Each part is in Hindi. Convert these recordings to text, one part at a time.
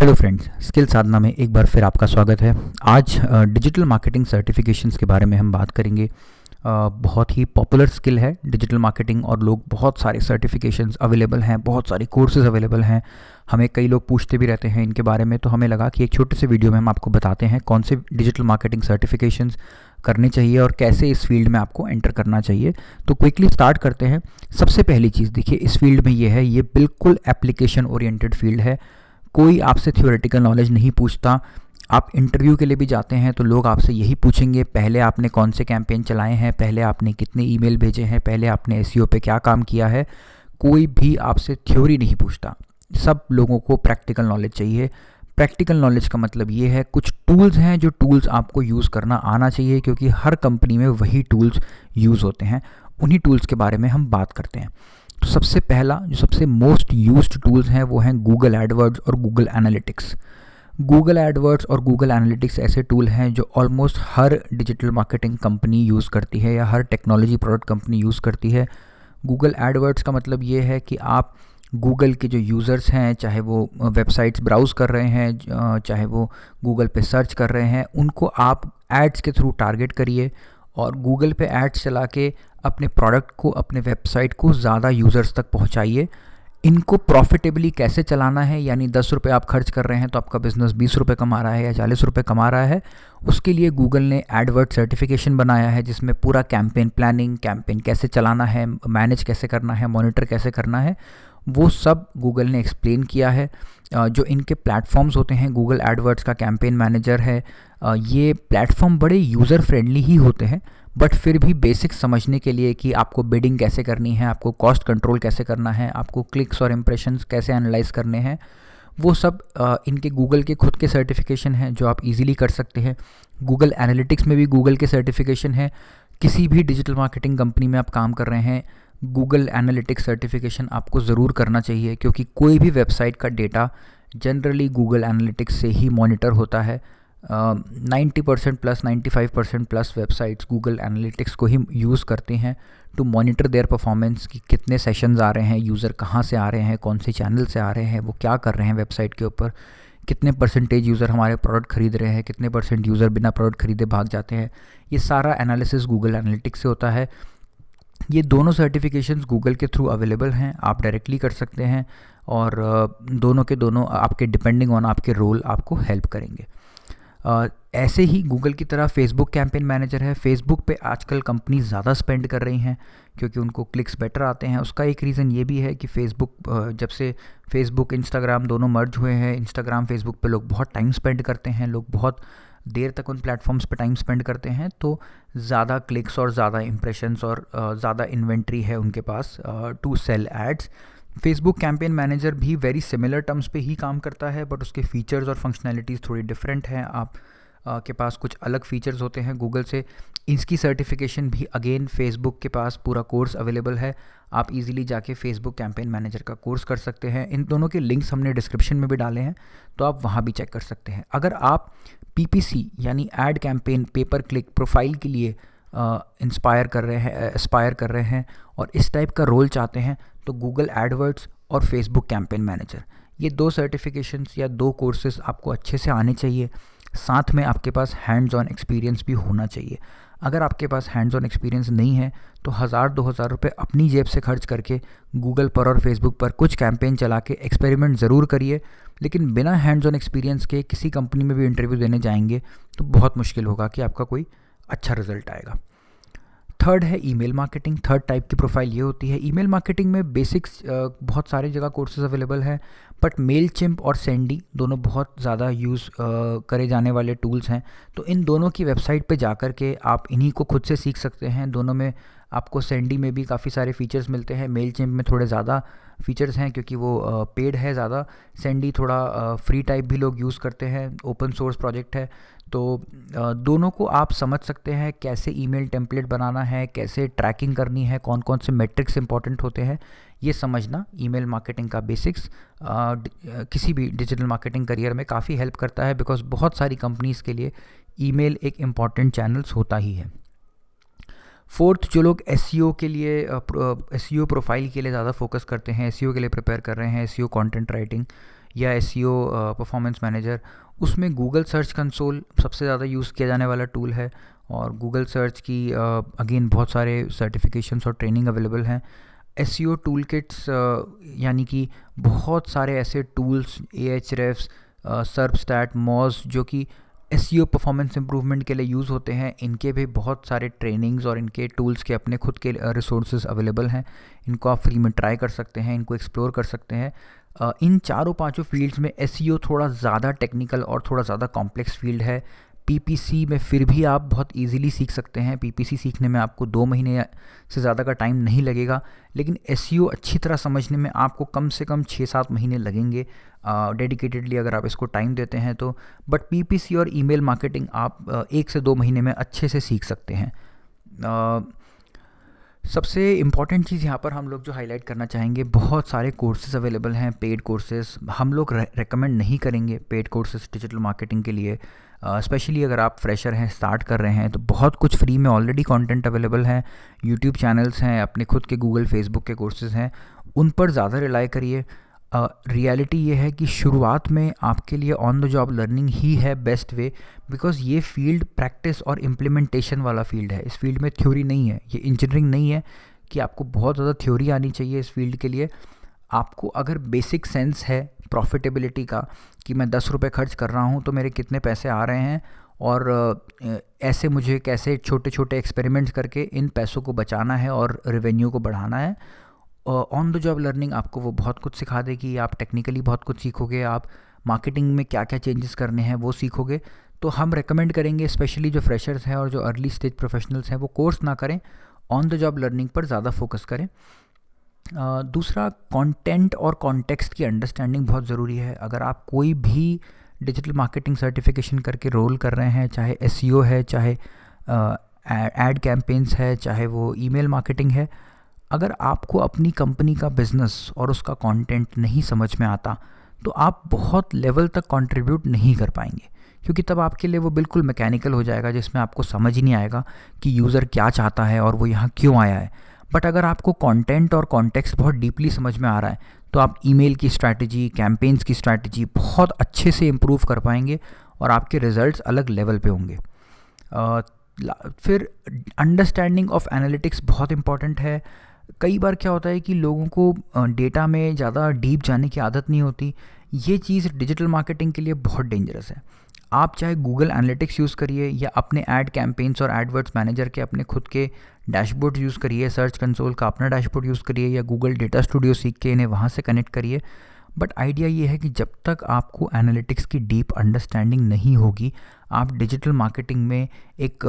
हेलो फ्रेंड्स, स्किल साधना में एक बार फिर आपका स्वागत है। आज डिजिटल मार्केटिंग सर्टिफिकेशंस के बारे में हम बात करेंगे। बहुत ही पॉपुलर स्किल है डिजिटल मार्केटिंग और लोग बहुत सारे सर्टिफिकेशंस अवेलेबल हैं, बहुत सारे कोर्सेज अवेलेबल हैं। हमें कई लोग पूछते भी रहते हैं इनके बारे में, तो हमें लगा कि एक छोटे से वीडियो में हम आपको बताते हैं कौन से डिजिटल मार्केटिंग सर्टिफिकेशंस करने चाहिए और कैसे इस फील्ड में आपको एंटर करना चाहिए। तो क्विकली स्टार्ट करते हैं। सबसे पहली चीज़ देखिए, इस फील्ड में ये है, ये बिल्कुल एप्लीकेशन ओरिएंटेड फील्ड है। कोई आपसे थ्योरेटिकल नॉलेज नहीं पूछता। आप इंटरव्यू के लिए भी जाते हैं तो लोग आपसे यही पूछेंगे, पहले आपने कौन से कैंपेन चलाए हैं, पहले आपने कितने ईमेल भेजे हैं, पहले आपने एसईओ पे क्या काम किया है। कोई भी आपसे थ्योरी नहीं पूछता। सब लोगों को प्रैक्टिकल नॉलेज चाहिए। प्रैक्टिकल नॉलेज का मतलब ये है, कुछ टूल्स हैं जो टूल्स आपको यूज़ करना आना चाहिए, क्योंकि हर कंपनी में वही टूल्स यूज़ होते हैं। उन्हीं टूल्स के बारे में हम बात करते हैं। तो सबसे पहला जो सबसे मोस्ट यूज्ड टूल्स हैं वो हैं गूगल एडवर्ड्स और गूगल एनालिटिक्स। गूगल एडवर्ड्स और गूगल एनालिटिक्स ऐसे टूल हैं जो ऑलमोस्ट हर डिजिटल मार्केटिंग कंपनी यूज़ करती है या हर टेक्नोलॉजी प्रोडक्ट कंपनी यूज़ करती है। गूगल एडवर्ड्स का मतलब ये है कि आप गूगल के जो यूज़र्स हैं, चाहे वो वेबसाइट्स ब्राउज़ कर रहे हैं, चाहे वो गूगल पे सर्च कर रहे हैं, उनको आप एड्स के थ्रू टारगेट करिए और गूगल पे एड्स चला के अपने प्रोडक्ट को, अपने वेबसाइट को ज़्यादा यूज़र्स तक पहुंचाइए। इनको प्रॉफिटेबली कैसे चलाना है, यानी 10 रुपये आप खर्च कर रहे हैं तो आपका बिज़नेस 20 रुपये कमा रहा है या 40 रुपये कमा रहा है, उसके लिए गूगल ने एडवर्ड सर्टिफिकेशन बनाया है, जिसमें पूरा कैंपेन प्लानिंग, कैंपेन कैसे चलाना है, मैनेज कैसे करना है, मॉनिटर कैसे करना है, वो सब गूगल ने एक्सप्लेन किया है। जो इनके प्लेटफॉर्म्स होते हैं, गूगल एडवर्ड्स का कैंपेन मैनेजर है, ये प्लेटफॉर्म बड़े यूज़र फ्रेंडली ही होते हैं, बट फिर भी बेसिक समझने के लिए कि आपको बिडिंग कैसे करनी है, आपको कॉस्ट कंट्रोल कैसे करना है, आपको क्लिक्स और इम्प्रेशंस कैसे एनालाइज करने हैं, वो सब इनके गूगल के खुद के सर्टिफिकेशन हैं जो आप इजीली कर सकते हैं। गूगल एनालिटिक्स में भी गूगल के सर्टिफिकेशन है। किसी भी डिजिटल मार्केटिंग कंपनी में आप काम कर रहे हैं, गूगल एनालिटिक्स सर्टिफिकेशन आपको ज़रूर करना चाहिए, क्योंकि कोई भी वेबसाइट का डेटा जनरली गूगल एनालिटिक्स से ही मॉनिटर होता है। 90% plus 95% plus websites Google analytics को ही यूज़ करती हैं टू मॉनिटर देयर परफॉर्मेंस, कि कितने सेशंस आ रहे हैं, यूज़र कहाँ से आ रहे हैं, कौन से चैनल से आ रहे हैं, वो क्या कर रहे हैं वेबसाइट के ऊपर, कितने परसेंटेज यूज़र हमारे प्रोडक्ट खरीद रहे हैं, कितने परसेंट यूज़र बिना प्रोडक्ट खरीदे भाग जाते हैं। ये सारा एनालिसिस गूगल एनालिटिक्स से होता है। ये दोनों सर्टिफिकेशंस गूगल के थ्रू अवेलेबल हैं, आप डायरेक्टली कर सकते हैं और दोनों के दोनों आपके डिपेंडिंग ऑन आपके रोल आपको हेल्प करेंगे। ऐसे ही गूगल की तरह फेसबुक कैंपेन मैनेजर है। फेसबुक पे आजकल कंपनी ज़्यादा स्पेंड कर रही हैं क्योंकि उनको क्लिक्स बेटर आते हैं। उसका एक रीज़न ये भी है कि फेसबुक, जब से फेसबुक इंस्टाग्राम दोनों मर्ज हुए हैं, इंस्टाग्राम फेसबुक पे लोग बहुत टाइम स्पेंड करते हैं, लोग बहुत देर तक उन प्लेटफॉर्म्स पे टाइम स्पेंड करते हैं, तो ज़्यादा क्लिक्स और ज़्यादा इंप्रेशंस और ज़्यादा इन्वेंट्री है उनके पास to sell ads. Facebook campaign manager भी वेरी सिमिलर टर्म्स पे ही काम करता है, बट उसके फीचर्स और फंक्शनैलिटीज़ थोड़ी डिफरेंट हैं। आप के पास कुछ अलग फीचर्स होते हैं गूगल से। इसकी सर्टिफिकेशन भी अगेन फेसबुक के पास पूरा कोर्स अवेलेबल है। आप इजीली जाके फेसबुक कैंपेन मैनेजर का कोर्स कर सकते हैं। इन दोनों के लिंक्स हमने डिस्क्रिप्शन में भी डाले हैं, तो आप वहाँ भी चेक कर सकते हैं। अगर आप पीपीसी यानी ad campaign paper click profile के लिए एस्पायर कर रहे हैं और इस टाइप का रोल चाहते हैं, तो गूगल एडवर्ड्स और फेसबुक कैंपेन मैनेजर, ये दो सर्टिफिकेशंस या दो कोर्सेज आपको अच्छे से आने चाहिए। साथ में आपके पास हैंड्स ऑन एक्सपीरियंस भी होना चाहिए। अगर आपके पास हैंड्स ऑन एक्सपीरियंस नहीं है तो 1000-2000 रुपये अपनी जेब से खर्च करके गूगल पर और फेसबुक पर कुछ कैंपेन चला के एक्सपेरिमेंट ज़रूर करिए, लेकिन बिना हैंड्स ऑन एक्सपीरियंस के किसी कंपनी में भी इंटरव्यू देने जाएंगे तो बहुत मुश्किल होगा कि आपका कोई अच्छा रिजल्ट आएगा। थर्ड है ईमेल मार्केटिंग। थर्ड टाइप की प्रोफाइल ये होती है। ईमेल मार्केटिंग में बेसिक्स बहुत सारी जगह कोर्सेज अवेलेबल हैं, बट मेलचिम्प और सेंडी दोनों बहुत ज़्यादा यूज़ करे जाने वाले टूल्स हैं। तो इन दोनों की वेबसाइट पे जाकर के आप इन्हीं को खुद से सीख सकते हैं। दोनों में आपको सेंडी में भी काफ़ी सारे फीचर्स मिलते हैं, मेलचिम्प में थोड़े ज़्यादा फीचर्स हैं क्योंकि वो पेड है ज़्यादा। सेंडी थोड़ा फ्री टाइप भी लोग यूज़ करते हैं, ओपन सोर्स प्रोजेक्ट है। तो दोनों को आप समझ सकते हैं, कैसे ईमेल टेम्पलेट बनाना है, कैसे ट्रैकिंग करनी है, कौन कौन से मेट्रिक्स इंपॉर्टेंट होते हैं, ये समझना ईमेल मार्केटिंग का बेसिक्स किसी भी डिजिटल मार्केटिंग करियर में काफ़ी हेल्प करता है, बिकॉज बहुत सारी कंपनीज़ के लिए ईमेल एक इम्पॉर्टेंट चैनल्स होता ही है। फोर्थ, जो लोग एसईओ के लिए एसईओ प्रोफाइल के लिए ज़्यादा फोकस करते हैं, एसईओ के लिए प्रिपेयर कर रहे हैं, एसईओ कंटेंट राइटिंग, या एसईओ परफॉर्मेंस मैनेजर, उसमें गूगल सर्च कंसोल सबसे ज़्यादा यूज़ किया जाने वाला टूल है। और गूगल सर्च की अगेन बहुत सारे सर्टिफिकेशंस और ट्रेनिंग अवेलेबल हैं। एसईओ टूल किट्स यानी कि बहुत सारे ऐसे टूल्स, एएचरेफ्स, सर्पस्टैट, मॉज, जो कि एसईओ परफॉर्मेंस इंप्रूवमेंट के लिए यूज़ होते हैं, इनके भी बहुत सारे ट्रेनिंग्स और इनके टूल्स के अपने खुद के रिसोर्सेज अवेलेबल हैं। इनको आप फ्री में ट्राई कर सकते हैं, इनको एक्सप्लोर कर सकते हैं। इन चारों पांचों फील्ड्स में एसईओ थोड़ा ज़्यादा टेक्निकल और थोड़ा ज़्यादा कॉम्प्लेक्स फील्ड है। पीपीसी में फिर भी आप बहुत इजीली सीख सकते हैं। पीपीसी सीखने में आपको 2 महीने से ज़्यादा का टाइम नहीं लगेगा, लेकिन एसईओ अच्छी तरह समझने में आपको कम से कम 6-7 महीने लगेंगे डेडिकेटेडली अगर आप इसको टाइम देते हैं तो। बट पीपीसी और ईमेल मार्केटिंग आप 1 से 2 महीने में अच्छे से सीख सकते हैं। सबसे इम्पॉर्टेंट चीज़ यहाँ पर हम लोग जो हाईलाइट करना चाहेंगे, बहुत सारे कोर्सेज अवेलेबल हैं, पेड कोर्सेज। हम लोग रेकमेंड नहीं करेंगे पेड कोर्सेज डिजिटल मार्केटिंग के लिए, स्पेशली अगर आप फ्रेशर हैं, स्टार्ट कर रहे हैं। तो बहुत कुछ फ्री में ऑलरेडी कंटेंट अवेलेबल है, यूट्यूब चैनल्स हैं, अपने खुद के गूगल फेसबुक के कोर्सेज हैं, उन पर ज़्यादा रिलाई करिए। रियलिटी ये है कि शुरुआत में आपके लिए ऑन द जॉब लर्निंग ही है बेस्ट वे, बिकॉज़ ये फील्ड प्रैक्टिस और इम्प्लीमेंटेशन वाला फील्ड है। इस फील्ड में थ्योरी नहीं है, ये इंजीनियरिंग नहीं है कि आपको बहुत ज़्यादा थ्योरी आनी चाहिए इस फील्ड के लिए। आपको अगर बेसिक सेंस है प्रॉफिटेबिलिटी का कि मैं 10 रुपये खर्च कर रहा हूँ तो मेरे कितने पैसे आ रहे हैं, और ऐसे मुझे कैसे छोटे छोटे एक्सपेरिमेंट्स करके इन पैसों को बचाना है और रेवेन्यू को बढ़ाना है। ऑन द जॉब लर्निंग आपको वो बहुत कुछ सिखा देगी। आप टेक्निकली बहुत कुछ सीखोगे, आप मार्केटिंग में क्या क्या चेंजेस करने हैं वो सीखोगे। तो हम रेकमेंड करेंगे स्पेशली जो फ्रेशर्स हैं और जो अर्ली स्टेज प्रोफेशनल्स हैं वो कोर्स ना करें, ऑन द जॉब लर्निंग पर ज़्यादा फोकस करें। दूसरा, कंटेंट और कॉन्टेक्स्ट की अंडरस्टैंडिंग बहुत ज़रूरी है। अगर आप कोई भी डिजिटल मार्केटिंग सर्टिफिकेशन करके रोल कर रहे हैं, चाहे एसईओ है, चाहे एड कैंपेन्स है, चाहे वो ईमेल मार्केटिंग है, अगर आपको अपनी कंपनी का बिज़नेस और उसका कंटेंट नहीं समझ में आता तो आप बहुत लेवल तक कंट्रीब्यूट नहीं कर पाएंगे, क्योंकि तब आपके लिए वो बिल्कुल मैकेनिकल हो जाएगा, जिसमें आपको समझ ही नहीं आएगा कि यूज़र क्या चाहता है और वो यहाँ क्यों आया है। बट अगर आपको कंटेंट और कॉन्टेक्स्ट बहुत डीपली समझ में आ रहा है तो आप ईमेल की स्ट्रैटेजी, कैंपेन्स की स्ट्रैटेजी बहुत अच्छे से इम्प्रूव कर पाएंगे और आपके रिजल्ट्स अलग लेवल पे होंगे। फिर अंडरस्टैंडिंग ऑफ एनालिटिक्स बहुत इंपॉर्टेंट है। कई बार क्या होता है कि लोगों को डेटा में ज़्यादा डीप जाने की आदत नहीं होती। ये चीज़ डिजिटल मार्केटिंग के लिए बहुत डेंजरस है। आप चाहे गूगल एनालिटिक्स यूज़ करिए या अपने ऐड कैंपेन्स और एडवर्ड्स मैनेजर के अपने खुद के डैशबोर्ड यूज़ करिए, सर्च कंसोल का अपना डैशबोर्ड यूज़ करिए या गूगल डेटा स्टूडियो सीख के इन्हें वहाँ से कनेक्ट करिए। बट आइडिया ये है कि जब तक आपको एनालिटिक्स की डीप अंडरस्टैंडिंग नहीं होगी, आप डिजिटल मार्केटिंग में एक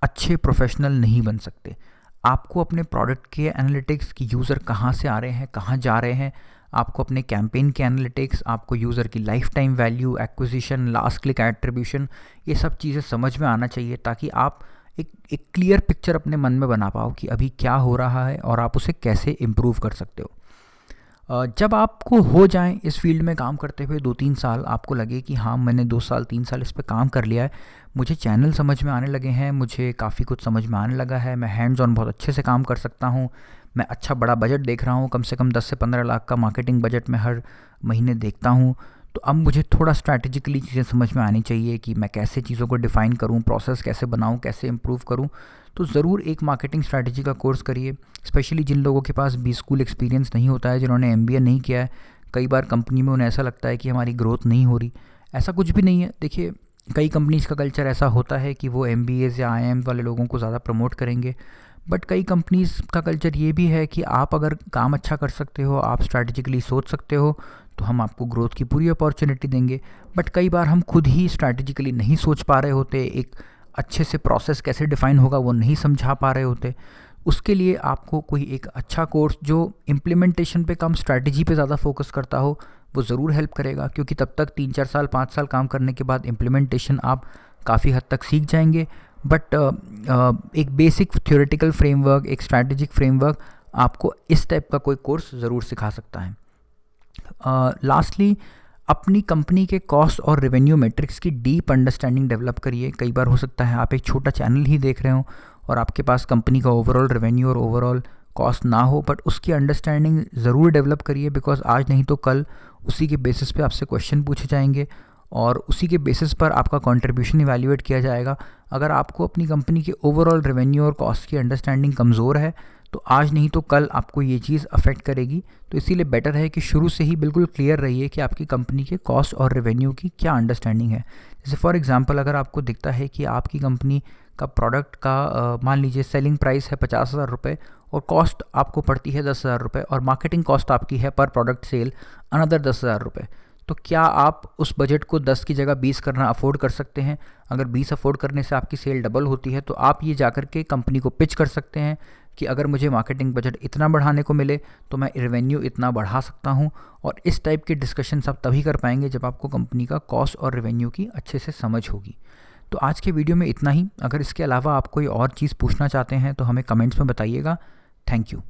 अच्छे प्रोफेशनल नहीं बन सकते। आपको अपने प्रोडक्ट के एनालिटिक्स की, यूज़र कहाँ से आ रहे हैं, कहाँ जा रहे हैं, आपको अपने कैंपेन के एनालिटिक्स, आपको यूज़र की life time value, acquisition, last click attribution, ये सब चीज़ें समझ में आना चाहिए ताकि आप एक क्लियर पिक्चर अपने मन में बना पाओ कि अभी क्या हो रहा है और आप उसे कैसे इम्प्रूव कर सकते हो। जब आपको हो जाएं इस फील्ड में काम करते हुए 2-3 साल, आपको लगे कि हाँ मैंने 2 साल 3 साल इस पे काम कर लिया है, मुझे चैनल समझ में आने लगे हैं, मुझे काफ़ी कुछ समझ में आने लगा है, मैं हैंड्स ऑन बहुत अच्छे से काम कर सकता हूँ, मैं अच्छा बड़ा बजट देख रहा हूँ, कम से कम 10 से 15 लाख का मार्केटिंग बजट मैं हर महीने देखता हूँ, तो अब मुझे थोड़ा स्ट्रैटेजिकली चीज़ें समझ में आनी चाहिए कि मैं कैसे चीज़ों को डिफ़ाइन करूँ, प्रोसेस कैसे बनाऊँ, कैसे इम्प्रूव करूँ। तो ज़रूर एक मार्केटिंग स्ट्रैटेजी का कोर्स करिए, स्पेशली जिन लोगों के पास बी स्कूल एक्सपीरियंस नहीं होता है, जिन्होंने एमबीए नहीं किया है। कई बार कंपनी में उन्हें ऐसा लगता है कि हमारी ग्रोथ नहीं हो रही, ऐसा कुछ भी नहीं है। देखिए, कई कंपनीज़ का कल्चर ऐसा होता है कि वो एमबीएज़ या आईआईएम वाले लोगों को ज़्यादा प्रमोट करेंगे, बट कई कंपनीज़ का कल्चर ये भी है कि आप अगर काम अच्छा कर सकते हो, आप स्ट्रैटेजिकली सोच सकते हो, तो हम आपको ग्रोथ की पूरी अपॉर्चुनिटी देंगे। बट कई बार हम खुद ही स्ट्रैटेजिकली नहीं सोच पा रहे होते, एक अच्छे से प्रोसेस कैसे डिफ़ाइन होगा वो नहीं समझा पा रहे होते। उसके लिए आपको कोई एक अच्छा कोर्स जो इम्प्लीमेंटेशन पे कम स्ट्रैटेजी पे ज़्यादा फोकस करता हो वो ज़रूर हेल्प करेगा, क्योंकि तब तक 3-4 साल 5 साल काम करने के बाद इम्प्लीमेंटेशन आप काफ़ी हद तक सीख जाएंगे। बट एक बेसिक थ्योरेटिकल फ्रेमवर्क, एक स्ट्रैटेजिक फ्रेमवर्क आपको इस टाइप का कोई कोर्स ज़रूर सिखा सकता है। लास्टली, अपनी कंपनी के कॉस्ट और रेवेन्यू मैट्रिक्स की डीप अंडरस्टैंडिंग डेवलप करिए। कई बार हो सकता है आप एक छोटा चैनल ही देख रहे हो और आपके पास कंपनी का ओवरऑल रेवेन्यू और ओवरऑल कॉस्ट ना हो, बट उसकी अंडरस्टैंडिंग ज़रूर डेवलप करिए, बिकॉज आज नहीं तो कल उसी के बेसिस पे आपसे क्वेश्चन पूछे जाएंगे और उसी के बेसिस पर आपका कंट्रीब्यूशन इवैल्यूएट किया जाएगा। अगर आपको अपनी कंपनी के ओवरऑल रेवेन्यू और कॉस्ट की अंडरस्टैंडिंग कमज़ोर है तो आज नहीं तो कल आपको ये चीज़ अफेक्ट करेगी। तो इसीलिए बेटर है कि शुरू से ही बिल्कुल क्लियर रहिए कि आपकी कंपनी के कॉस्ट और रेवेन्यू की क्या अंडरस्टैंडिंग है। जैसे फॉर एग्जांपल, अगर आपको दिखता है कि आपकी कंपनी का प्रोडक्ट का मान लीजिए सेलिंग प्राइस है 50,000 रुपये और कॉस्ट आपको पड़ती है 10,000 रुपये और मार्केटिंग कॉस्ट आपकी है पर प्रोडक्ट सेल अनदर 10,000 रुपये, तो क्या आप उस बजट को 10 की जगह 20 करना अफोर्ड कर सकते हैं? अगर 20 अफोर्ड करने से आपकी सेल डबल होती है तो आप ये जाकर के कंपनी को पिच कर सकते हैं कि अगर मुझे मार्केटिंग बजट इतना बढ़ाने को मिले तो मैं रेवेन्यू इतना बढ़ा सकता हूँ। और इस टाइप के डिस्कशंस आप तभी कर पाएंगे जब आपको कंपनी का कॉस्ट और रेवेन्यू की अच्छे से समझ होगी। तो आज के वीडियो में इतना ही। अगर इसके अलावा आप कोई और चीज़ पूछना चाहते हैं तो हमें कमेंट्स में बताइएगा। Thank you.